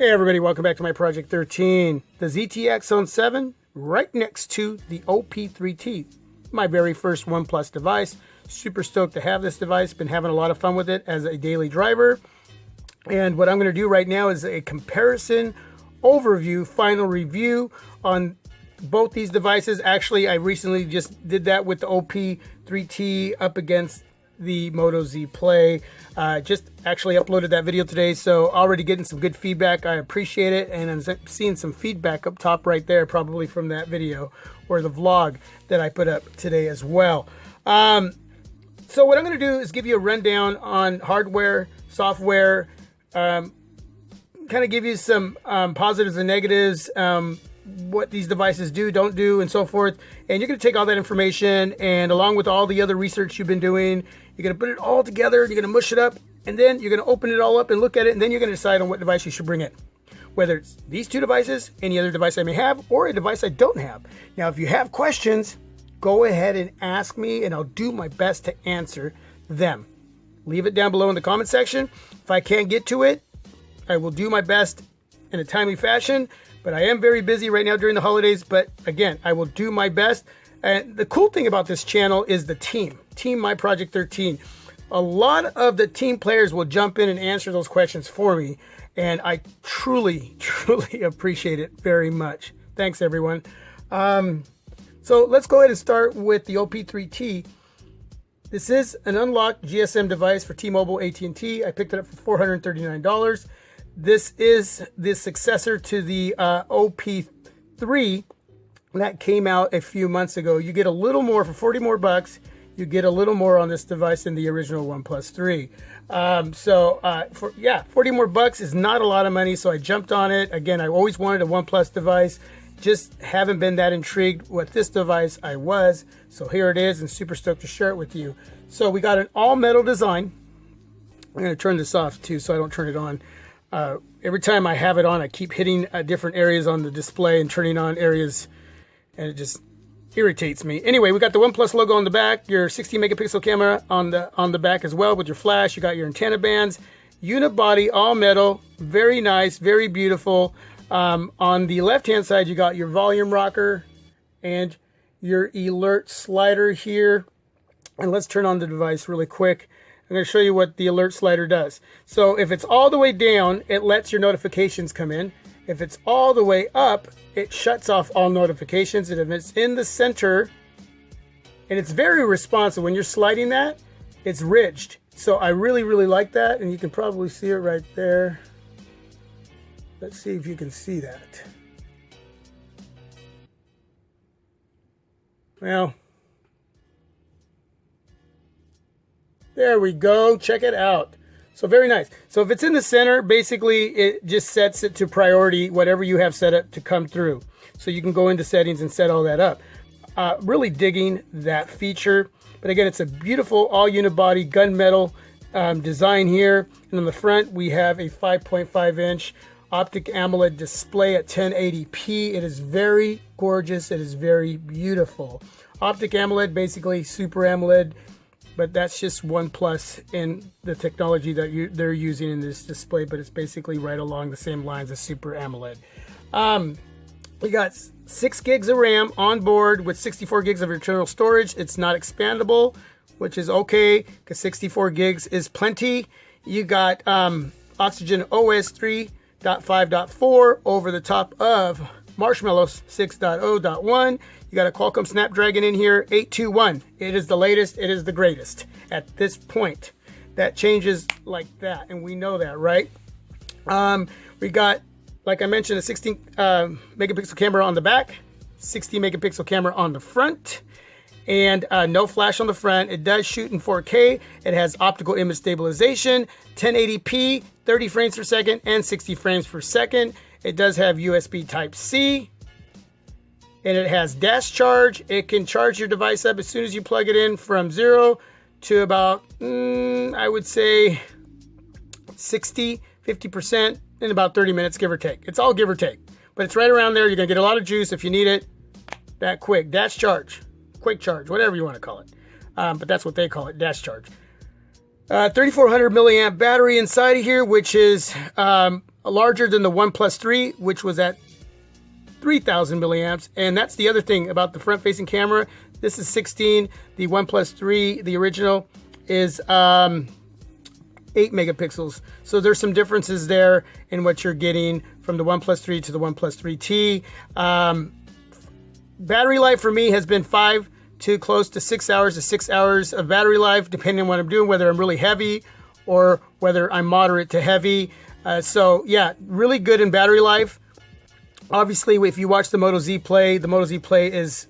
Hey everybody, welcome back to my Project 13. The ZTE Axon7 right next to the OP3T. My very first OnePlus device. Super stoked to have this device. Been having a lot of fun with it as a daily driver. And what I'm going to do right now is a comparison, overview, final review on both these devices. Actually, I recently just did that with the OP3T up against the Moto Z Play. Just actually uploaded that video today, so already getting some good feedback. I appreciate it, and I'm seeing some feedback up top right there, probably from that video or the vlog that I put up today as well. So what I'm going to do is give you a rundown on hardware, software, kind of give you some positives and negatives, what these devices do, don't do, and so forth. And you're going to take all that information, and along with all the other research you've been doing, you're going to put it all together, you're going to mush it up, and then you're going to open it all up and look at it, and then you're going to decide on what device you should bring in. Whether it's these two devices, any other device I may have, or a device I don't have. Now, if you have questions, go ahead and ask me, and I'll do my best to answer them. Leave it down below in the comment section. If I can't get to it, I will do my best in a timely fashion, but I am very busy right now during the holidays. But again, I will do my best. And the cool thing about this channel is the team My Project 13. A lot of the team players will jump in and answer those questions for me, and I truly appreciate it very much. Thanks, everyone. So let's go ahead and start with the OP3T. This is an unlocked GSM device for T-Mobile, AT&T. I picked it up for $439. This is the successor to the OP3 that came out a few months ago. You get a little more for 40 more bucks. You get a little more on this device than the original OnePlus 3. 40 more bucks is not a lot of money, so I jumped on it. Again, I always wanted a OnePlus device. Just haven't been that intrigued with this device. I was. So here it is, and super stoked to share it with you. So we got an all-metal design. I'm going to turn this off too so I don't turn it on. Every time I have it on, I keep hitting different areas on the display and turning on areas, and it just irritates me. Anyway, we got the OnePlus logo on the back, your 16 megapixel camera on the back as well with your flash. You got your antenna bands, unibody, all metal, very nice, very beautiful. On the left hand side, you got your volume rocker and your alert slider here. And let's turn on the device really quick. I'm going to show you what the alert slider does. So if it's all the way down, it lets your notifications come in. If it's all the way up, it shuts off all notifications. And if it's in the center, and it's very responsive. When you're sliding that, it's ridged. So I really like that. And you can probably see it right there. Let's see if you can see that. Well, there we go. Check it out. So very nice. So if it's in the center, basically it just sets it to priority, whatever you have set up to come through. So you can go into settings and set all that up. Really digging that feature. But again, it's a beautiful all unibody gunmetal design here. And on the front, we have a 5.5 inch optic AMOLED display at 1080p. It is very gorgeous. It is very beautiful. Optic AMOLED, basically Super AMOLED. But that's just OnePlus in the technology that they're using in this display, but it's basically right along the same lines as Super AMOLED. We got 6 gigs of RAM on board with 64 gigs of internal storage. It's not expandable, which is okay, because 64 gigs is plenty. You got Oxygen OS 3.5.4 over the top of Marshmallow 6.0.1. You got a Qualcomm Snapdragon in here, 821. It is the latest, it is the greatest at this point. That changes like that, and we know that, right? We got, like I mentioned, a 16 megapixel camera on the back, 60 megapixel camera on the front, and no flash on the front. It does shoot in 4K. It has optical image stabilization, 1080p, 30 frames per second, and 60 frames per second. It does have USB Type-C, and it has dash charge. It can charge your device up as soon as you plug it in from 0 to about, I would say 60, 50% in about 30 minutes, give or take. It's all give or take, but it's right around there. You're gonna get a lot of juice if you need it that quick. Dash charge, quick charge, whatever you want to call it. But that's what they call it, dash charge. 3400 milliamp battery inside of here, which is larger than the OnePlus 3, which was at 3,000 milliamps. And that's the other thing about the front-facing camera. This is 16. The OnePlus 3, the original, is 8 megapixels. So there's some differences there in what you're getting from the OnePlus 3 to the OnePlus 3T. Battery life for me has been 5 to close to 6 hours to 6 hours of battery life, depending on what I'm doing, whether I'm really heavy or whether I'm moderate to heavy. So yeah, really good in battery life. Obviously, if you watch the Moto Z Play, the Moto Z Play is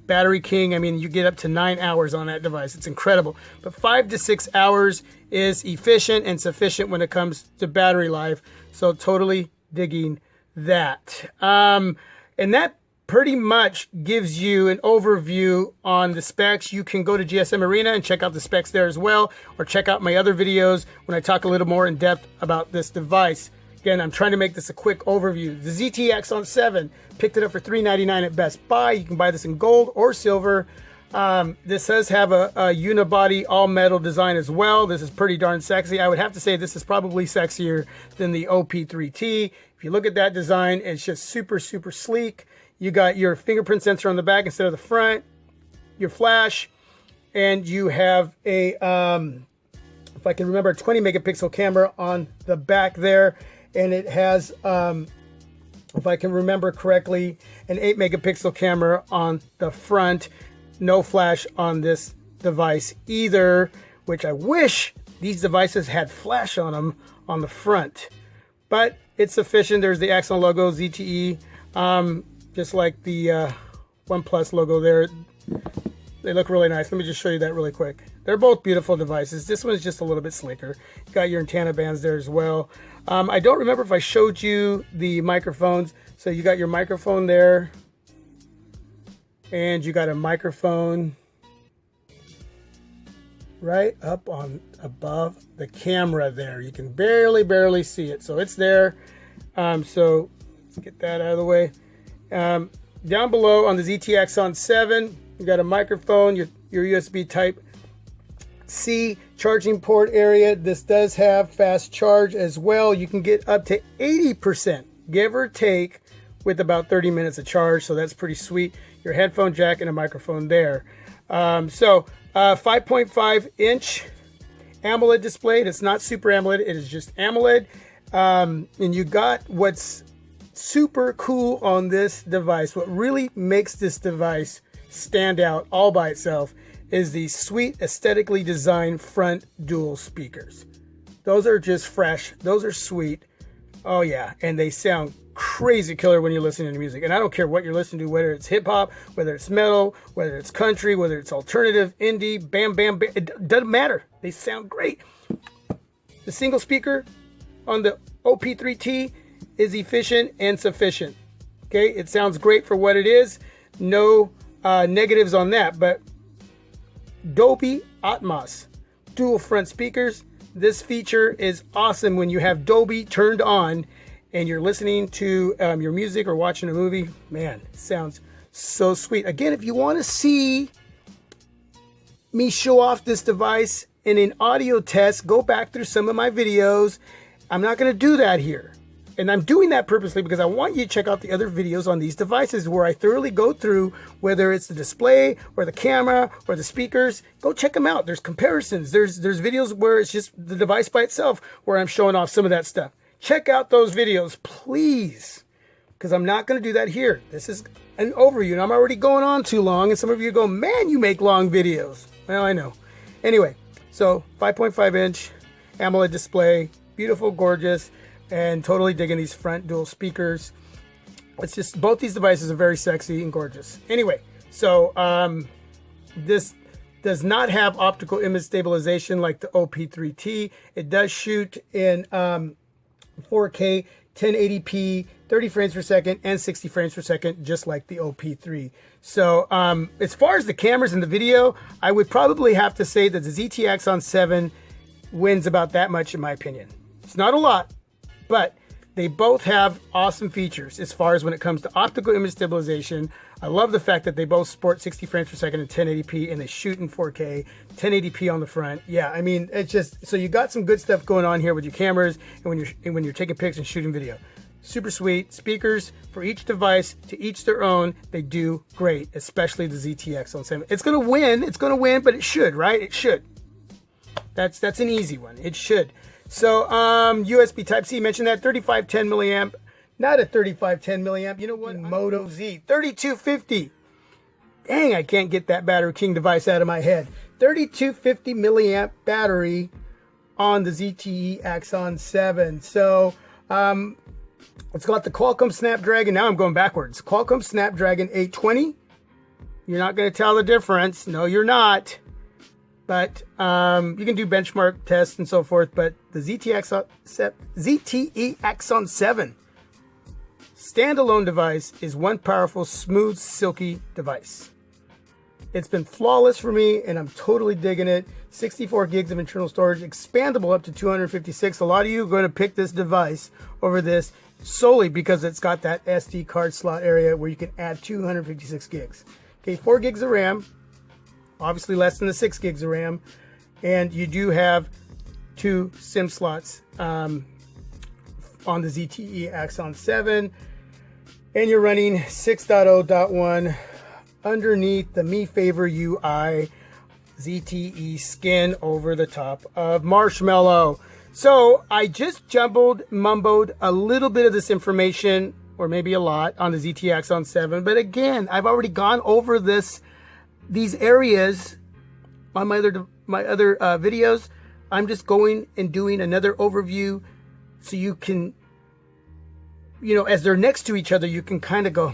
battery king. I mean, you get up to 9 hours on that device. It's incredible. But 5 to 6 hours is efficient and sufficient when it comes to battery life. So totally digging that. And that pretty much gives you an overview on the specs. You can go to GSM Arena and check out the specs there as well, or check out my other videos when I talk a little more in depth about this device. Again, I'm trying to make this a quick overview. The ZTE Axon7, picked it up for $399 at Best Buy. You can buy this in gold or silver. This does have a unibody all metal design as well. This is pretty darn sexy. I would have to say this is probably sexier than the OP3T. If you look at that design, it's just super, super sleek. You got your fingerprint sensor on the back instead of the front, your flash, and you have a, if I can remember, a 20 megapixel camera on the back there. And it has, if I can remember correctly, an 8 megapixel camera on the front. No flash on this device either, which I wish these devices had flash on them on the front. But it's sufficient. There's the Axon logo, ZTE. Just like the OnePlus logo there. They look really nice. Let me just show you that really quick. They're both beautiful devices. This one is just a little bit sleeker. You got your antenna bands there as well. I don't remember if I showed you the microphones. So you got your microphone there. And you got a microphone right up on above the camera there. You can barely see it. So it's there. So let's get that out of the way. Down below on the ZTE Axon7, you got a microphone, your USB type C charging port area. This does have fast charge as well. You can get up to 80%, give or take, with about 30 minutes of charge. So that's pretty sweet. Your headphone jack and a microphone there. 5.5 inch AMOLED display. It's not Super AMOLED. It is just AMOLED. And you got what's super cool on this device. What really makes this device stand out all by itself is the sweet, aesthetically designed front dual speakers. Those are just fresh. Those are sweet. Oh yeah, and they sound crazy killer when you're listening to music. And I don't care what you're listening to, whether it's hip hop, whether it's metal, whether it's country, whether it's alternative, indie, bam, bam, bam. It doesn't matter. They sound great. The single speaker on the OP3T is efficient and sufficient. Okay, it sounds great for what it is. No negatives on that. But Dolby Atmos dual front speakers. This feature is awesome when you have Dolby turned on and you're listening to your music or watching a movie. Man, it sounds so sweet. Again, if you want to see me show off this device in an audio test, go back through some of my videos. I'm not going to do that here. And I'm doing that purposely because I want you to check out the other videos on these devices where I thoroughly go through whether it's the display or the camera or the speakers. Go check them out. There's comparisons. There's videos where it's just the device by itself where I'm showing off some of that stuff. Check out those videos, please, because I'm not going to do that here. This is an overview, and I'm already going on too long, and some of you go, man, you make long videos. Well, I know. Anyway, so 5.5 inch AMOLED display, beautiful, gorgeous, and totally digging these front dual speakers. It's just, both these devices are very sexy and gorgeous. Anyway, so this does not have optical image stabilization like the OP3T. It does shoot in 4K, 1080p, 30 frames per second, and 60 frames per second, just like the OP3. So as far as the cameras and the video, I would probably have to say that the ZTE Axon 7 wins about that much in my opinion. It's not a lot, but They both have awesome features as far as when it comes to optical image stabilization. I love the fact that they both sport 60 frames per second in 1080p and they shoot in 4K, 1080p on the front. Yeah, I mean, it's just, so you got some good stuff going on here with your cameras and when you're taking pics and shooting video. Super sweet. Speakers for each device, to each their own. They do great, especially the ZTE Axon7. It's going to win. It's going to win, but it should, right? It should. That's an easy one. It should. So USB Type-C, mentioned that, 3510 milliamp, not a 3510 milliamp. You know what? Moto Z, 3250. Dang, I can't get that Battery King device out of my head. 3250 milliamp battery on the ZTE Axon7. So it's got the Qualcomm Snapdragon. Now I'm going backwards. Qualcomm Snapdragon 820. You're not going to tell the difference. No, you're not. But you can do benchmark tests and so forth. But the ZTE Axon7 standalone device is one powerful, smooth, silky device. It's been flawless for me, and I'm totally digging it. 64 gigs of internal storage, expandable up to 256. A lot of you are going to pick this device over this solely because it's got that SD card slot area where you can add 256 gigs. Okay, 4 gigs of RAM. Obviously less than the 6 gigs of RAM, and you do have 2 SIM slots on the ZTE Axon7, and you're running 6.0.1 underneath the Mi Favor UI ZTE skin over the top of Marshmallow. So I just mumbled a little bit of this information, or maybe a lot, on the ZTE Axon7, but again, I've already gone over these areas on my other videos. I'm just going and doing another overview so you can, you know, as they're next to each other, you can kind of go,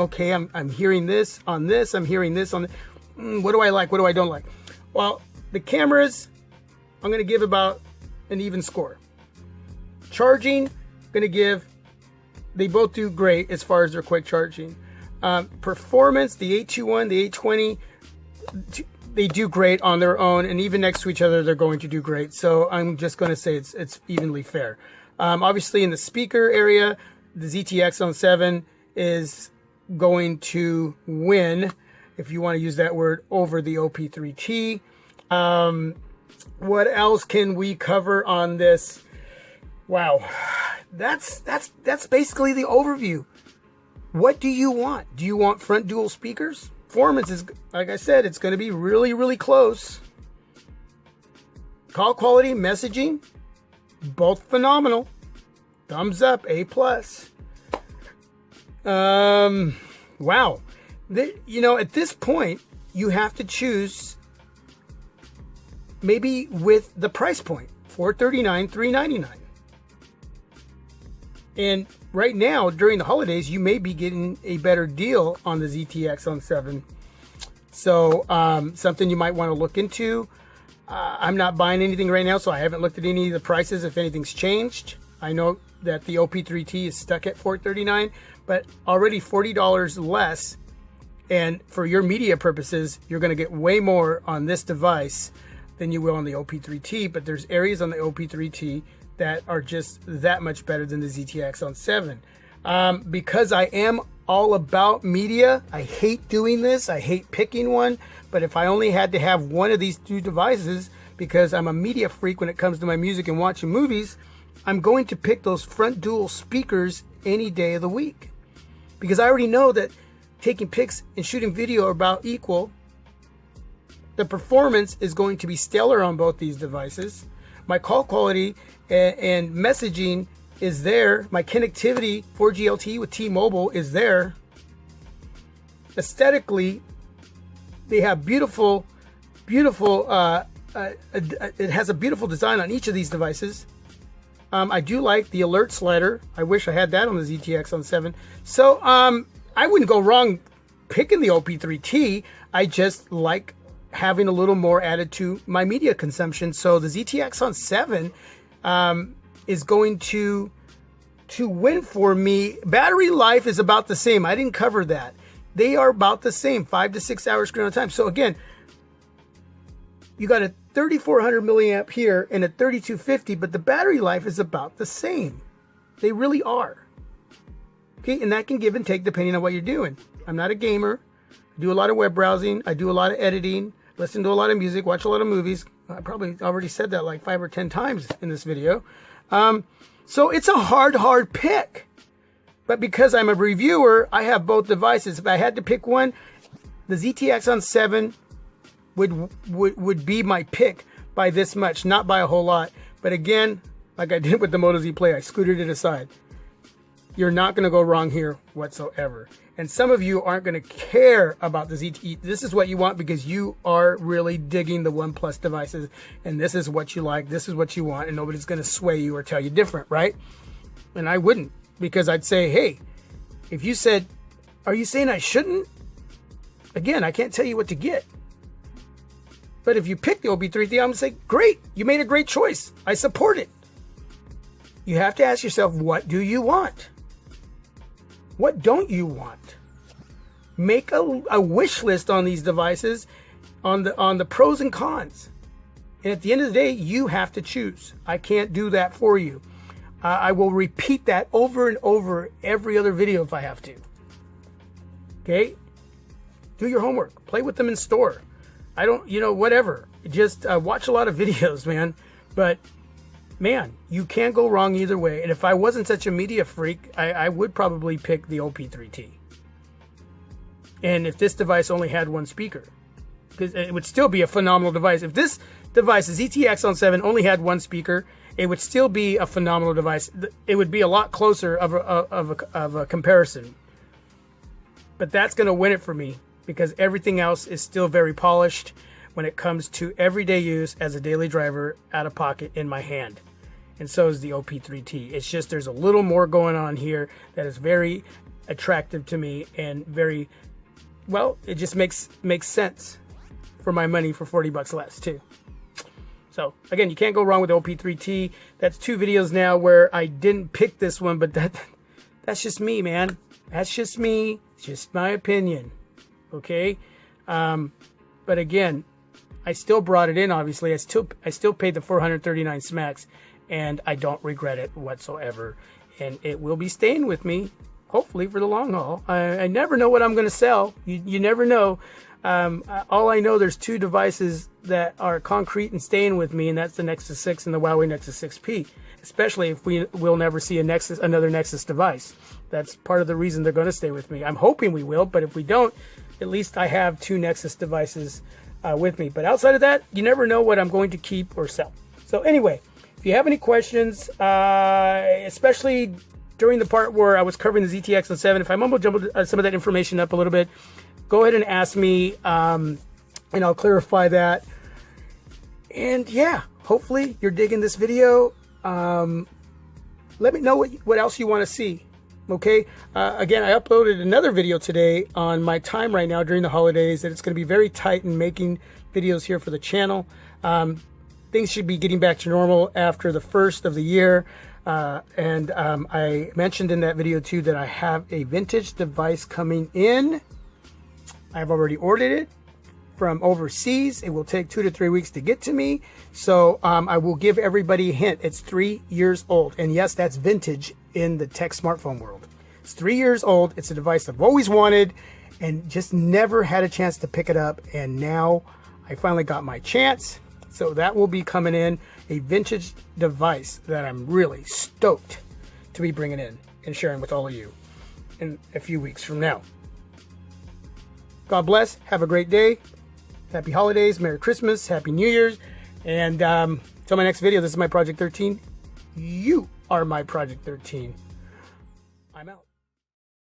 okay, I'm hearing this on this, I'm hearing this on what do I like, what do I don't like? Well, the cameras, I'm going to give about an even score. Charging, going to give, they both do great as far as their quick charging. Performance, the 821, the 820, they do great on their own, and even next to each other they're going to do great. So I'm just going to say it's evenly fair. Obviously in the speaker area, the ZTE Axon7 is going to win, if you want to use that word, over the OP3t. What else can we cover on this? Wow, that's basically the overview. What do you want? Do you want front dual speakers? Performance is, like I said, it's going to be really, really close. Call quality, messaging, both phenomenal. Thumbs up, A+. Wow. You know, at this point, you have to choose maybe with the price point, $439, $399. And right now, during the holidays, you may be getting a better deal on the ZTE Axon7. So something you might want to look into. I'm not buying anything right now, so I haven't looked at any of the prices if anything's changed. I know that the OP3T is stuck at $439, but already $40 less. And for your media purposes, you're going to get way more on this device than you will on the OP3T. But there's areas on the OP3T that are just that much better than the ZTE Axon7. Because I am all about media, I hate doing this, I hate picking one, but if I only had to have one of these two devices, because I'm a media freak when it comes to my music and watching movies, I'm going to pick those front dual speakers any day of the week. Because I already know that taking pics and shooting video are about equal. The performance is going to be stellar on both these devices. My call quality and messaging is there. My connectivity, 4G LTE with T-Mobile, is there. Aesthetically, they have beautiful, it has a beautiful design on each of these devices. I do like the alert slider. I wish I had that on the ZTE Axon7. So I wouldn't go wrong picking the OP3T. I just like having a little more added to my media consumption. So the ZTE Axon7 is going to win for me. Battery life is about the same. I didn't cover that. They are about the same, 5 to 6 hours screen on time. So again, you got a 3400 milliamp here and a 3250, but the battery life is about the same. They really are. Okay, and that can give and take depending on what you're doing. I'm not a gamer. I do a lot of web browsing. I do a lot of editing, listen to a lot of music, watch a lot of movies. I probably already said that like 5 or 10 times in this video. So it's a hard pick. But because I'm a reviewer, I have both devices. If I had to pick one, the ZTE Axon7 would be my pick by this much, not by a whole lot. But again, like I did with the Moto Z Play, I scooted it aside. You're not going to go wrong here whatsoever. And some of you aren't going to care about the ZTE. This is what you want because you are really digging the OnePlus devices. And this is what you like. This is what you want. And nobody's going to sway you or tell you different, right? And I wouldn't, because I'd say, hey, if you said, are you saying I shouldn't? Again, I can't tell you what to get. But if you pick the OP3T, I'm going to say, great. You made a great choice. I support it. You have to ask yourself, what do you want? What don't you want? Make a wish list on these devices, on the pros and cons. And at the end of the day, you have to choose. I can't do that for you. I will repeat that over and over every other video if I have to. Okay? Do your homework. Play with them in store. I don't, whatever. Just watch a lot of videos, man. But man, you can't go wrong either way. And if I wasn't such a media freak, I would probably pick the OP3T. And if this device only had one speaker, because it would still be a phenomenal device. If this device, the ZTE Axon7, only had one speaker, it would still be a phenomenal device. It would be a lot closer of a comparison. But that's going to win it for me, because everything else is still very polished when it comes to everyday use as a daily driver, out of pocket, in my hand. And so is the OP3T. It's just there's a little more going on here that is very attractive to me and very, well, it just makes sense for my money for 40 bucks less too. So again, you can't go wrong with the OP3T. That's 2 videos now where I didn't pick this one, but that's just me, man. That's just me. It's just my opinion. Okay? But again, I still brought it in, obviously. I still paid the 439 smacks, and I don't regret it whatsoever. And it will be staying with me, hopefully, for the long haul. I never know what I'm going to sell. You never know. All I know, there's 2 devices that are concrete and staying with me, and that's the Nexus 6 and the Huawei Nexus 6P. Especially if we'll never see another Nexus device. That's part of the reason they're going to stay with me. I'm hoping we will, but if we don't, at least I have 2 Nexus devices with me. But outside of that, you never know what I'm going to keep or sell. So anyway, if you have any questions, especially during the part where I was covering the ZTE Axon7, if I mumbo-jumbled some of that information up a little bit, go ahead and ask me, and I'll clarify that. And yeah, hopefully you're digging this video. Let me know what else you want to see. Okay, again, I uploaded another video today on my time right now during the holidays, that it's going to be very tight in making videos here for the channel. Things should be getting back to normal after the 1st of the year. And I mentioned in that video too that I have a vintage device coming in. I've already ordered it from overseas. It will take 2 to 3 weeks to get to me. So I will give everybody a hint. It's 3 years old. And yes, that's vintage in the tech smartphone world. It's 3 years old. It's a device I've always wanted and just never had a chance to pick it up. And now I finally got my chance. So that will be coming in, a vintage device that I'm really stoked to be bringing in and sharing with all of you in a few weeks from now. God bless. Have a great day. Happy holidays. Merry Christmas. Happy New Year's. And till my next video, this is my Project 13. You are my Project 13. I'm out.